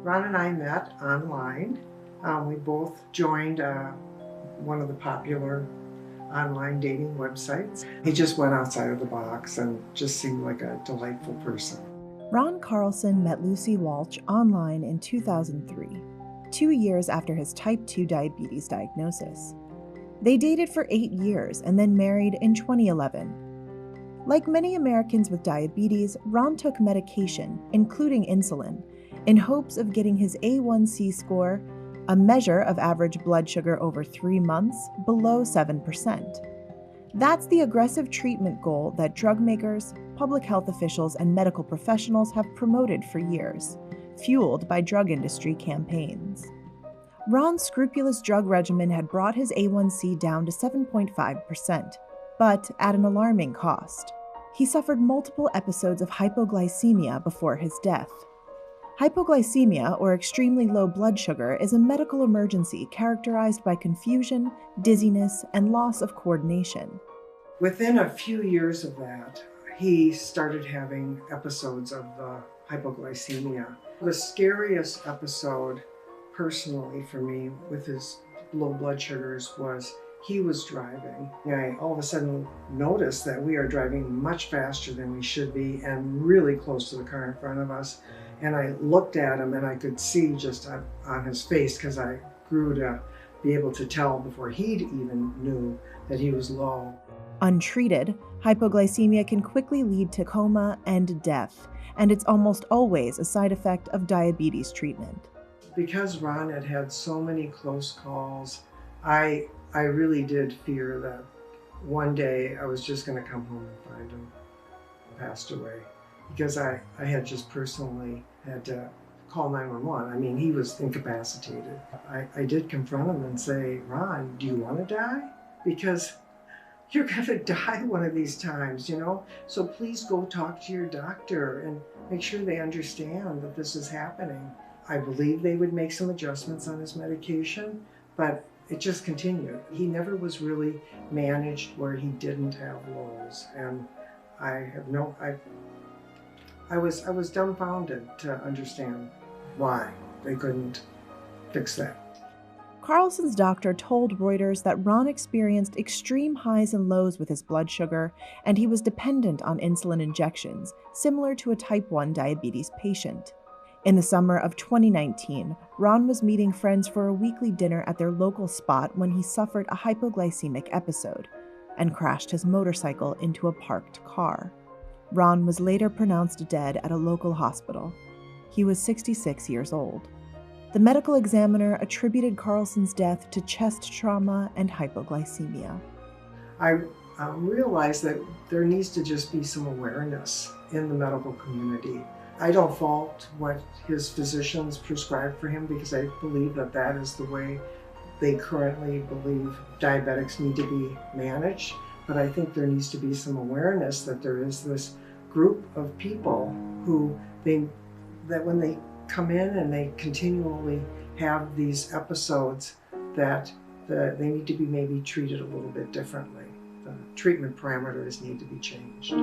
Ron and I met online. We both joined one of the popular online dating websites. He just went outside of the box and just seemed like a delightful person. Ron Carlson met Lucy Walsh online in 2003, 2 years after his type 2 diabetes diagnosis. They dated for 8 years and then married in 2011. Like many Americans with diabetes, Ron took medication, including insulin, in hopes of getting his A1C score, a measure of average blood sugar over 3 months, below 7%. That's the aggressive treatment goal that drug makers, public health officials, and medical professionals have promoted for years, fueled by drug industry campaigns. Ron's scrupulous drug regimen had brought his A1C down to 7.5%, but at an alarming cost. He suffered multiple episodes of hypoglycemia before his death. Hypoglycemia, or extremely low blood sugar, is a medical emergency characterized by confusion, dizziness, and loss of coordination. Within a few years of that, he started having episodes of hypoglycemia. The scariest episode, personally for me, with his low blood sugars was he was driving. I all of a sudden noticed that we are driving much faster than we should be and really close to the car in front of us. And I looked at him and I could see just on his face, because I grew to be able to tell before he'd even knew that he was low. Untreated, hypoglycemia can quickly lead to coma and death, and it's almost always a side effect of diabetes treatment. Because Ron had had so many close calls, I really did fear that one day I was just going to come home and find him passed away. Because I had just personally had to call 911. I mean, he was incapacitated. I did confront him and say, Ron, do you want to die? Because you're going to die one of these times, So please go talk to your doctor and make sure they understand that this is happening. I believe they would make some adjustments on his medication, but it just continued. He never was really managed where he didn't have lows. And I was dumbfounded to understand why they couldn't fix that. Carlson's doctor told Reuters that Ron experienced extreme highs and lows with his blood sugar, and he was dependent on insulin injections, similar to a type 1 diabetes patient. In the summer of 2019, Ron was meeting friends for a weekly dinner at their local spot when he suffered a hypoglycemic episode and crashed his motorcycle into a parked car. Ron was later pronounced dead at a local hospital. He was 66 years old. The medical examiner attributed Carlson's death to chest trauma and hypoglycemia. I realized that there needs to just be some awareness in the medical community. I don't fault what his physicians prescribed for him, because I believe that that is the way they currently believe diabetics need to be managed. But I think there needs to be some awareness that there is this group of people who that when they come in and they continually have these episodes, that they need to be maybe treated a little bit differently. The treatment parameters need to be changed.